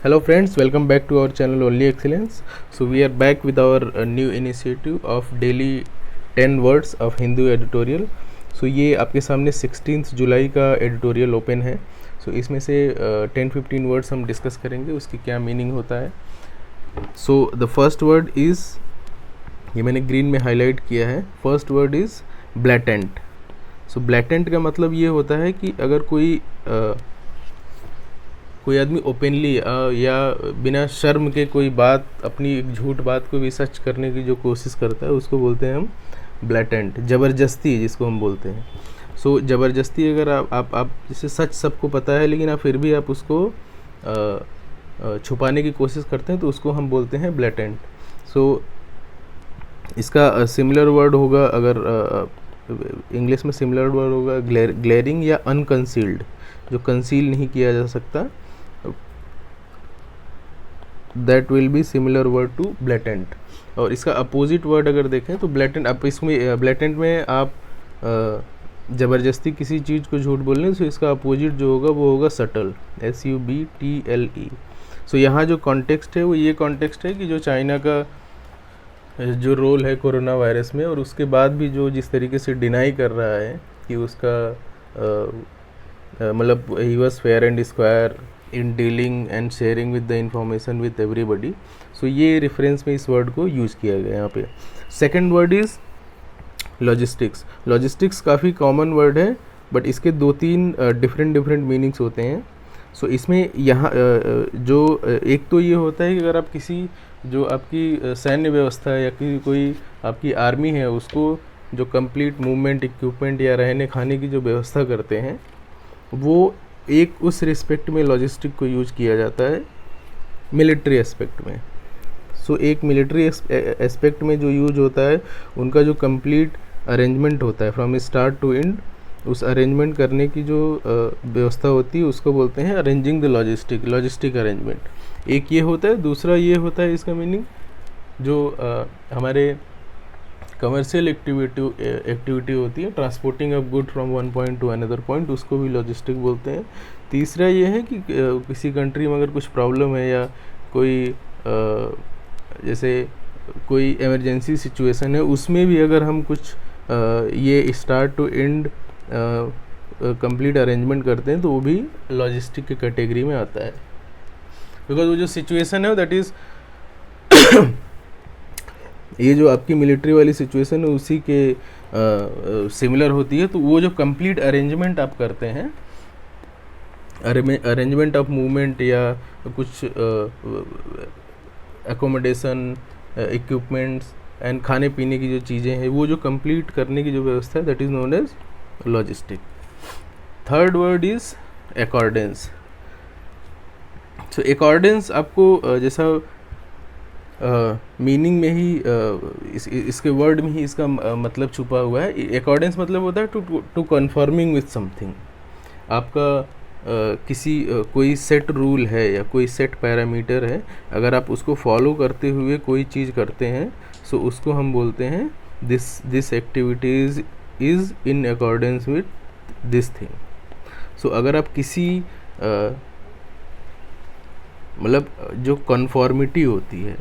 Hello friends, welcome back to our channel Only Excellence. So we are back with our new initiative of daily 10 words of Hindu editorial. So ये आपके सामने 16 जुलाई का editorial open है. So इसमें से 10-15 words हम discuss करेंगे, उसकी क्या मीनिंग होता है. So the first word is, ये मैंने ग्रीन में हाईलाइट किया है. First word is blatant. So blatant का मतलब ये होता है कि अगर कोई आदमी ओपनली या बिना शर्म के कोई बात, अपनी एक झूठ बात को भी सच करने की जो कोशिश करता है, उसको बोलते हैं हम ब्लैटेंट. ज़बरदस्ती जिसको हम बोलते हैं. सो ज़बरदस्ती अगर आप जैसे सच सबको पता है लेकिन आप फिर भी आप उसको छुपाने की कोशिश करते हैं, तो उसको हम बोलते हैं ब्लैटेंट. सो इसका सिमिलर वर्ड होगा, अगर इंग्लिश में सिमिलर वर्ड होगा ग्लेरिंग या अनकंसील्ड, जो कंसील नहीं किया जा सकता. That will be similar word to blatant. और इसका अपोजिट वर्ड अगर देखें तो ब्लैटेंट, आप इसमें ब्लैटेंट में आप ज़बरदस्ती किसी चीज़ को झूठ बोलने, तो इसका अपोजिट जो होगा वो होगा सटल, SUBTLE. सो यहाँ जो कॉन्टेक्स्ट है वो ये कॉन्टेक्स्ट है कि जो चाइना का जो रोल है कोरोना वायरस में, और उसके बाद भी जो जिस तरीके से डिनाई कर रहा है कि उसका मतलब he was fair and square in dealing and sharing with the information with everybody. So ये रेफरेंस में इस वर्ड को यूज़ किया गया यहाँ पे. Second word is logistics. Logistics काफ़ी कॉमन वर्ड है, बट इसके 2-3 डिफरेंट मीनिंग्स होते हैं. सो इसमें यहाँ जो एक तो ये होता है कि अगर आप किसी जो आपकी सैन्य व्यवस्था है या कोई आपकी आर्मी है, उसको जो कंप्लीट मूवमेंट, इक्विपमेंट या रहने खाने की जो व्यवस्था करते हैं, वो एक उस रिस्पेक्ट में लॉजिस्टिक को यूज किया जाता है मिलिट्री एस्पेक्ट में. सो एक मिलिट्री एस्पेक्ट में जो यूज होता है, उनका जो कंप्लीट अरेंजमेंट होता है फ्रॉम स्टार्ट टू एंड, उस अरेंजमेंट करने की जो व्यवस्था होती है उसको बोलते हैं अरेंजिंग द लॉजिस्टिक अरेंजमेंट. एक ये होता है. दूसरा ये होता है, इसका मीनिंग जो हमारे कमर्शियल एक्टिविटी होती है, transporting of good from one point two another point, उसको भी लॉजिस्टिक बोलते हैं. तीसरा ये है कि किसी कंट्री में अगर कुछ प्रॉब्लम है या कोई जैसे कोई इमरजेंसी सिचुएशन है, उसमें भी अगर हम कुछ ये start to end complete arrangement करते हैं, तो वो भी लॉजिस्टिक की कैटेगरी में आता है. बिकॉज वो जो सिचुएशन है दैट इज़ ये जो आपकी मिलिट्री वाली सिचुएशन है उसी के सिमिलर होती है. तो वो जो कंप्लीट अरेंजमेंट आप करते हैं, अरेंजमेंट ऑफ मूवमेंट या कुछ एकोमोडेशन, इक्विपमेंट्स एंड खाने पीने की जो चीज़ें हैं, वो जो कंप्लीट करने की जो व्यवस्था है, that is known as logistic. Third word is accordance. So accordance आपको जैसा मीनिंग में ही इसके वर्ड में ही इसका मतलब छुपा हुआ है. अकॉर्डेंस मतलब होता है टू कन्फर्मिंग विथ समथिंग. आपका किसी कोई सेट रूल है या कोई सेट पैरामीटर है, अगर आप उसको फॉलो करते हुए कोई चीज़ करते हैं, सो उसको हम बोलते हैं this activities is in accordance with this thing. So अगर आप किसी मतलब जो कन्फॉर्मिटी होती है,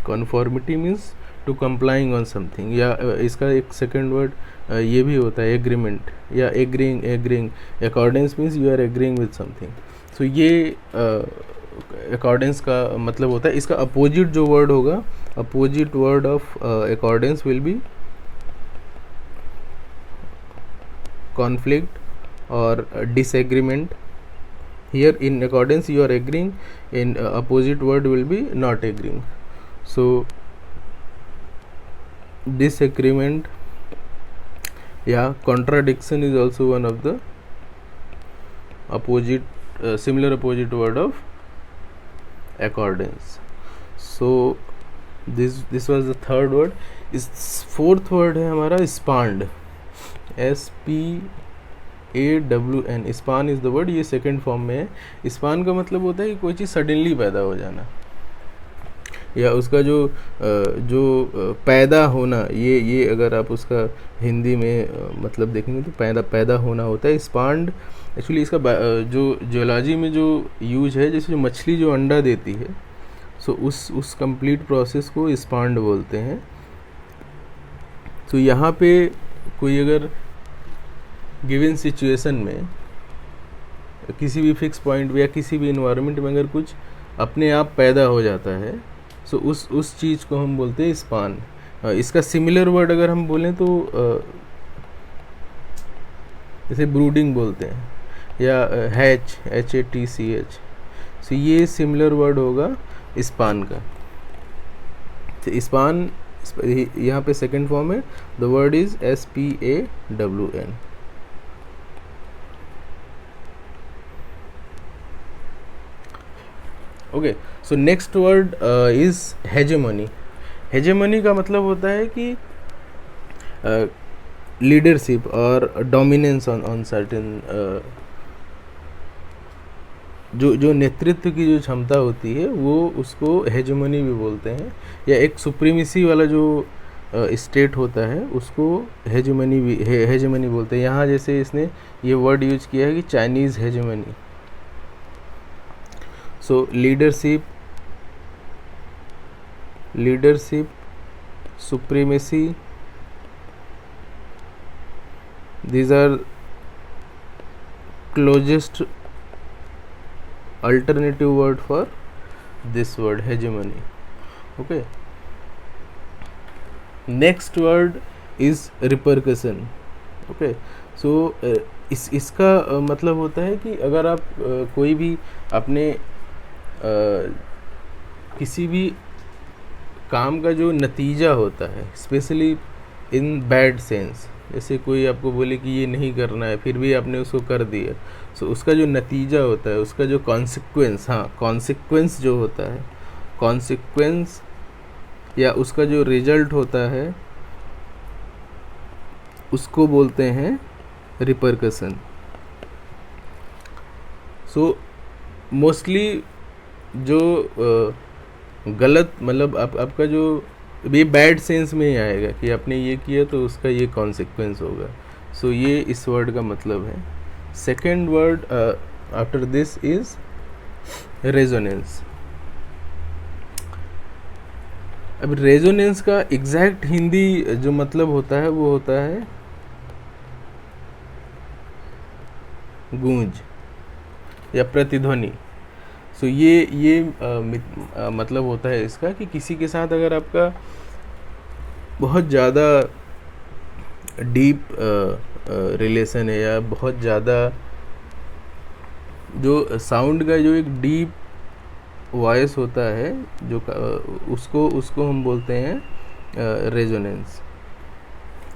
conformity means to complying on something, या इसका एक सेकंड वर्ड ये भी होता है एग्रीमेंट या agreeing. Accordance means you are agreeing with something. So ये अकॉर्डेंस का मतलब होता है. इसका अपोजिट जो वर्ड होगा, opposite word of accordance will be conflict और disagreement. Here in accordance you are agreeing, in opposite word will be not agreeing. So disagreement, yeah, contradiction is also one of the opposite similar opposite word of accordance. So this was the third word. इस fourth word है हमारा spend, SPAWN. Span is the word. ये second form में है. Span का मतलब होता है कि कोई चीज़ सडनली पैदा हो जाना, या उसका जो पैदा होना. ये अगर आप उसका हिंदी में मतलब देखेंगे तो पैदा होना होता है. स्पांड एक्चुअली इसका जो जियोलॉजी में जो यूज है, जैसे जो मछली जो अंडा देती है, सो उस कंप्लीट प्रोसेस को स्पांड बोलते हैं। तो यहाँ पे कोई अगर गिवन सिचुएशन में किसी भी फिक्स पॉइंट या किसी भी इन्वायरमेंट में अगर कुछ अपने आप पैदा हो जाता है, सो उस चीज़ को हम बोलते हैं स्पान। इसका सिमिलर वर्ड अगर हम बोलें तो जैसे ब्रूडिंग बोलते हैं, या हैच, HATCH, सो ये सिमिलर वर्ड होगा स्पान का। तो स्पान यहाँ पे सेकंड फॉर्म है, the word is SPAWN। Okay, so next word is hegemony. Hegemony का मतलब होता है कि लीडरशिप और डोमिनेंस ऑन सर्टेन, जो नेतृत्व की जो क्षमता होती है वो उसको हेजेमनी भी बोलते हैं, या एक सुप्रीमेसी वाला जो स्टेट होता है उसको हेजेमनी बोलते हैं। यहाँ जैसे इसने ये वर्ड यूज किया है कि Chinese hegemony. So leadership, supremacy, these are closest alternative word for this word hegemony. Okay, next word is repercussion. Okay, so इसका मतलब होता है कि अगर आप कोई भी अपने किसी भी काम का जो नतीजा होता है, स्पेशली इन बैड सेंस, जैसे कोई आपको बोले कि ये नहीं करना है फिर भी आपने उसको कर दिया, सो उसका जो नतीजा होता है, उसका जो कॉन्सिक्वेंस, कॉन्सिक्वेंस जो होता है, कॉन्सिक्वेंस या उसका जो रिजल्ट होता है उसको बोलते हैं रिपरकसन। सो मोस्टली जो गलत, मतलब आपका जो ये बैड सेंस में ही आएगा कि आपने ये किया तो उसका ये कॉन्सिक्वेंस होगा। सो ये इस वर्ड का मतलब है। Second word after this is resonance. अब रेजोनेंस का एग्जैक्ट हिंदी जो मतलब होता है वो होता है गूंज या प्रतिध्वनि। सो ये मतलब होता है इसका कि किसी के साथ अगर आपका बहुत ज़्यादा डीप रिलेशन है, या बहुत ज़्यादा जो साउंड का जो एक डीप वॉइस होता है, जो उसको हम बोलते हैं रेजोनेंस।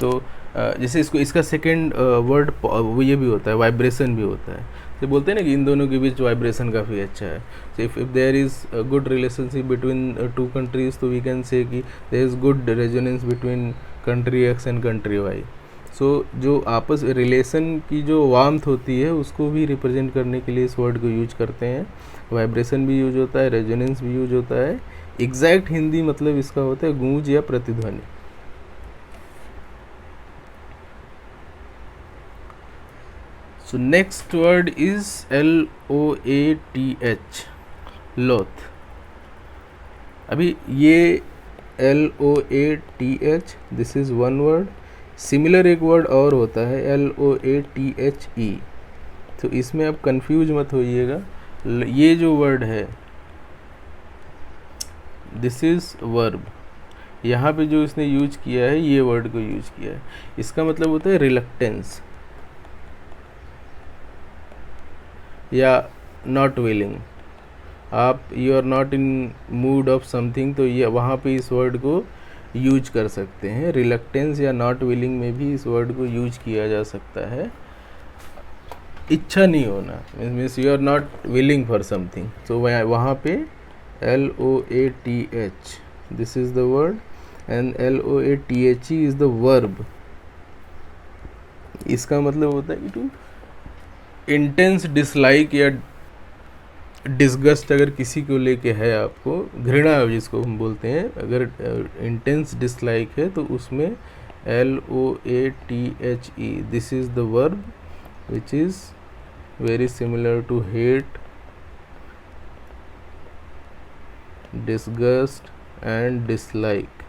तो जैसे इसका सेकंड वर्ड वो ये भी होता है, वाइब्रेशन भी होता है। तो बोलते हैं ना कि इन दोनों के बीच वाइब्रेशन काफ़ी अच्छा है। So if there is good relationship between two countries, तो वी कैन से कि there is good resonance between country X and country Y. So जो आपस रिलेशन की जो वार्मथ होती है उसको भी रिप्रेजेंट करने के लिए इस वर्ड को यूज करते हैं। वाइब्रेशन भी यूज होता है, रेजोनेंस भी यूज होता है। एग्जैक्ट हिंदी मतलब इसका होता है गूंज या प्रतिध्वनि। So next word is LOATH, लोथ। अभी ये LOATH, this is one word. Similar एक वर्ड और होता है LOATHE। तो इसमें आप कंफ्यूज मत होइएगा। ये जो वर्ड है दिस इज वर्ब। यहाँ पे जो इसने यूज किया है ये वर्ड को यूज किया है, इसका मतलब होता है रिलक्टेंस या नॉट विलिंग। आप you are not in mood of something, तो ये वहाँ पे इस वर्ड को यूज कर सकते हैं। रिलक्टेंस या नॉट विलिंग में भी इस वर्ड को यूज किया जा सकता है। इच्छा नहीं होना means you are not willing for something, तो वहाँ पे LOATH, this is the word, and LOATHE is the verb. इसका मतलब होता है कि टू इंटेंस डिसलाइक या डिसगस्ट अगर किसी को लेके है, आपको घृणा जिसको हम बोलते हैं, अगर इंटेंस डिसलाइक है तो उसमें LOATHE, this is the verb which is very similar to hate, disgust and dislike.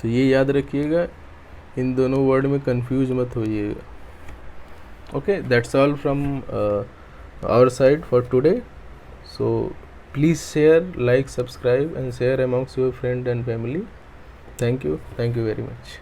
तो ये याद रखिएगा, इन दोनों वर्ड में कंफ्यूज मत होइएगा. Okay, that's all from our side for today. So please share, like, subscribe and share amongst your friend and family. Thank you very much.